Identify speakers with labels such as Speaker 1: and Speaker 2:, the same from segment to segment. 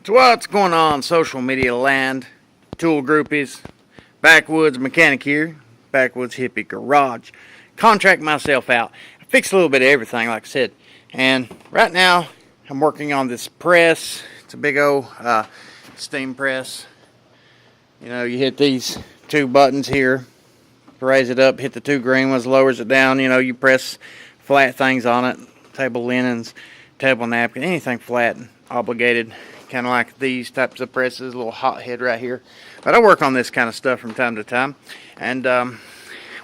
Speaker 1: So what's going on, social media land, tool groupies, backwoods mechanic here, backwoods hippie garage. Contract myself out. I fix a little bit of everything, like I said. And right now, I'm working on this press. It's a big old steam press. You know, you hit these two buttons here, raise it up, hit the two green ones, lowers it down. You know, you press flat things on it, table linens, table napkin, anything flat and obligated. Kind of like these types of presses, a little hot head right here. But I work on this kind of stuff from time to time. And,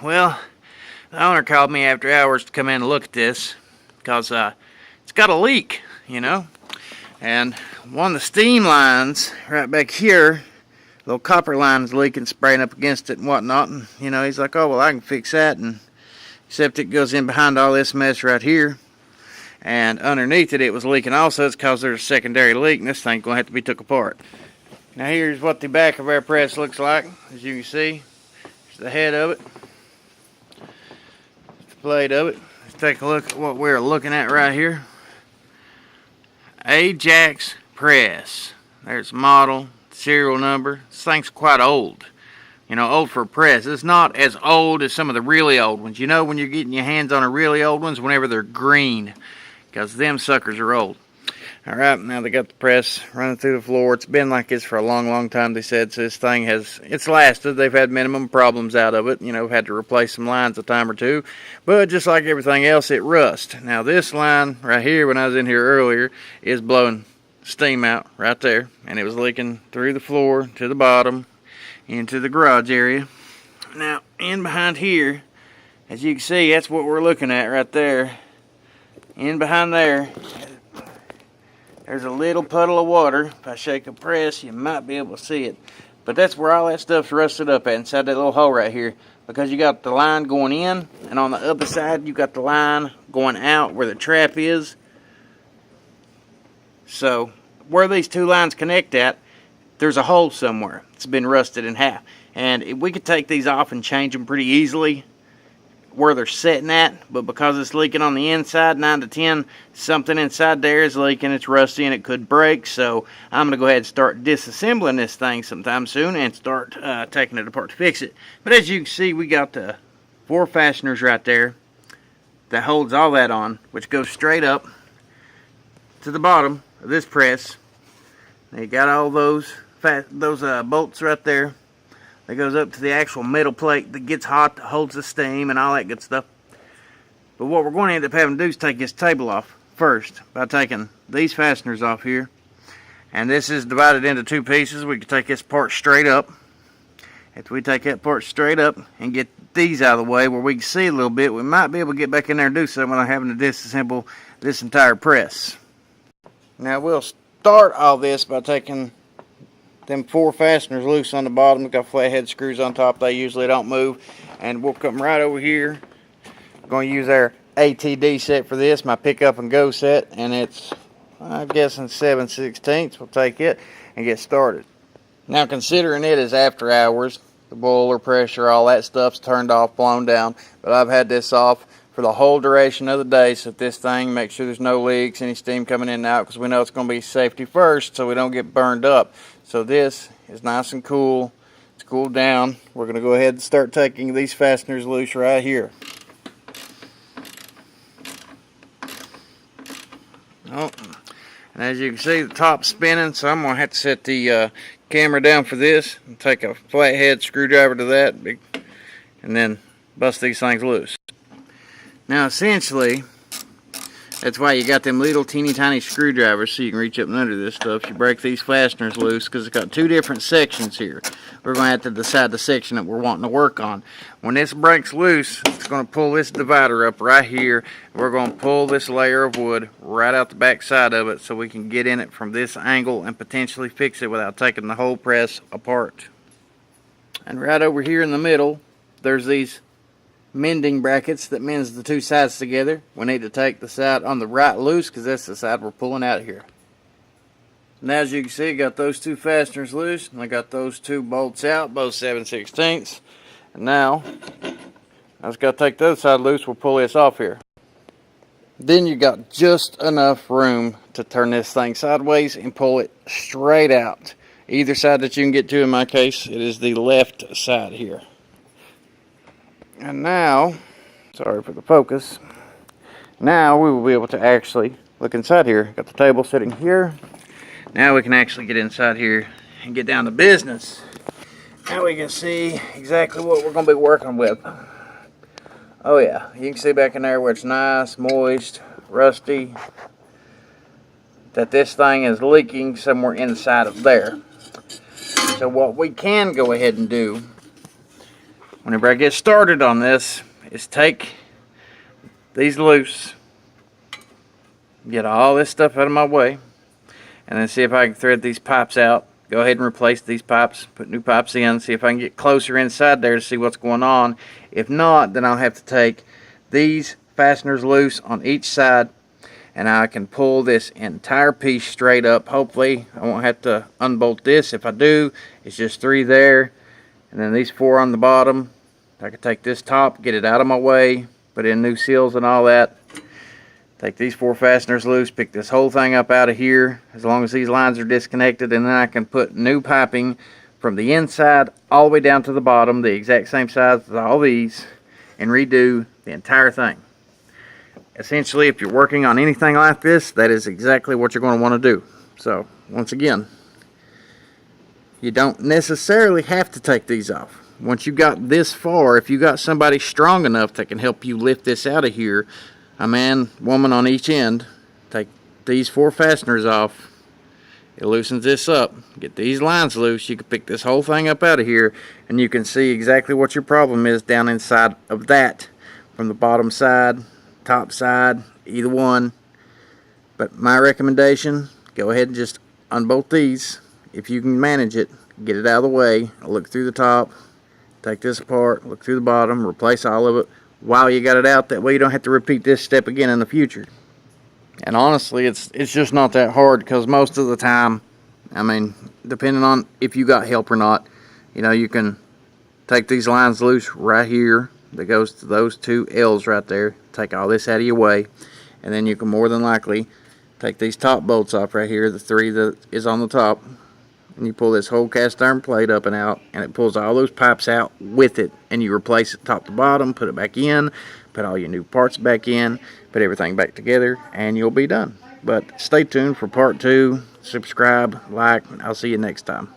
Speaker 1: well, the owner called me after hours to come in and look at this because it's got a leak, you know. And one of the steam lines right back here, little copper line is leaking, spraying up against it and whatnot. And, you know, he's like, oh, well, I can fix that. And except it goes in behind all this mess right here. And underneath it, it was leaking also. It's because there's a secondary leak, and this thing's going to have to be took apart. Now here's what the back of our press looks like. As you can see, there's the head of it, the blade of it. Let's take a look at what we're looking at right here. Ajax press. There's the model, serial number. This thing's quite old. You know, old for a press. It's not as old as some of the really old ones. You know, when you're getting your hands on the really old ones, whenever they're green, because them suckers are old. Alright, now they got the press running through the floor. It's been like this for a long, long time, they said. So this thing it's lasted. They've had minimum problems out of it. You know, had to replace some lines a time or two. But just like everything else, it rusts. Now this line right here, when I was in here earlier, is blowing steam out right there. And it was leaking through the floor to the bottom into the garage area. Now, in behind here, as you can see, that's what we're looking at right there. In behind there, there's a little puddle of water. If I shake a press, you might be able to see it. But that's where all that stuff's rusted up at, inside that little hole right here. Because you got the line going in, and on the other side, you got the line going out where the trap is. So, where these two lines connect at, there's a hole somewhere. It's been rusted in half. And we could take these off and change them pretty easily where they're sitting at, but because it's leaking on the inside, 9 to 10, something inside there is leaking, it's rusty, and it could break. So I'm going to go ahead and start disassembling this thing sometime soon and start taking it apart to fix it. But as you can see, we got the 4 fasteners right there that holds all that on, which goes straight up to the bottom of this press. Now you got all those bolts right there. That goes up to the actual metal plate that gets hot, that holds the steam and all that good stuff. But what we're going to end up having to do is take this table off first by taking these fasteners off here. And this is divided into 2 pieces. We can take this part straight up. After we take that part straight up and get these out of the way where we can see a little bit, we might be able to get back in there and do something without having to disassemble this entire press. Now we'll start all this by taking them 4 fasteners loose on the bottom. We've got flathead screws on top. They usually don't move. And we'll come right over here. We're going to use our ATD set for this, my pick up and go set. And it's, I'm guessing 7/16. We'll take it and get started. Now considering it is after hours, the boiler pressure, all that stuff's turned off, blown down. But I've had this off for the whole duration of the day. So this thing, make sure there's no leaks, any steam coming in and out, because we know it's going to be safety first so we don't get burned up. So this is nice and cool. It's cooled down. We're going to go ahead and start taking these fasteners loose right here. Oh, and as you can see, the top's spinning, so I'm going to have to set the camera down for this and take a flathead screwdriver to that and then bust these things loose. Now essentially, that's why you got them little teeny tiny screwdrivers so you can reach up and under this stuff. You break these fasteners loose because it's got 2 different sections here. We're going to have to decide the section that we're wanting to work on. When this breaks loose, it's going to pull this divider up right here. We're going to pull this layer of wood right out the back side of it so we can get in it from this angle and potentially fix it without taking the whole press apart. And right over here in the middle, there's these mending brackets that mends the 2 sides together. We need to take the side on the right loose because that's the side we're pulling out here. Now as you can see, I got those 2 fasteners loose and I got those 2 bolts out, both 7/16. And now I just got to take the other side loose. We'll pull this off here. Then you got just enough room to turn this thing sideways and pull it straight out. Either side that you can get to, in my case, it is the left side here. And now, sorry for the focus, now we will be able to actually look inside here. Got the table sitting here. Now we can actually get inside here and get down to business. Now we can see exactly what we're going to be working with. Oh yeah, you can see back in there where it's nice, moist, rusty, that this thing is leaking somewhere inside of there. So what we can go ahead and do whenever I get started on this is take these loose, get all this stuff out of my way, and then see if I can thread these pipes out. Go ahead and replace these pipes, put new pipes in, see if I can get closer inside there to see what's going on. If not, then I'll have to take these fasteners loose on each side, and I can pull this entire piece straight up. Hopefully I won't have to unbolt this. If I do, it's just 3 there, and then these 4 on the bottom. I can take this top, get it out of my way, put in new seals and all that. Take these 4 fasteners loose, pick this whole thing up out of here, as long as these lines are disconnected, and then I can put new piping from the inside all the way down to the bottom, the exact same size as all these, and redo the entire thing. Essentially, if you're working on anything like this, that is exactly what you're going to want to do. So, once again, you don't necessarily have to take these off. Once you got this far, if you got somebody strong enough that can help you lift this out of here, a man, woman on each end, take these 4 fasteners off. It loosens this up. Get these lines loose. You can pick this whole thing up out of here, and you can see exactly what your problem is down inside of that, from the bottom side, top side, either one. But my recommendation, go ahead and just unbolt these. If you can manage it, get it out of the way. Look through the top, take this apart, look through the bottom, replace all of it while you got it out. That way you don't have to repeat this step again in the future. And honestly, it's just not that hard, because most of the time, I mean, depending on if you got help or not, you know, you can take these lines loose right here that goes to those 2 L's right there. Take all this out of your way, and then you can more than likely take these top bolts off right here, the 3 that is on the top, and you pull this whole cast iron plate up and out, and it pulls all those pipes out with it, and you replace it top to bottom, put it back in, put all your new parts back in, put everything back together, and you'll be done. But stay tuned for part 2. Subscribe, like, and I'll see you next time.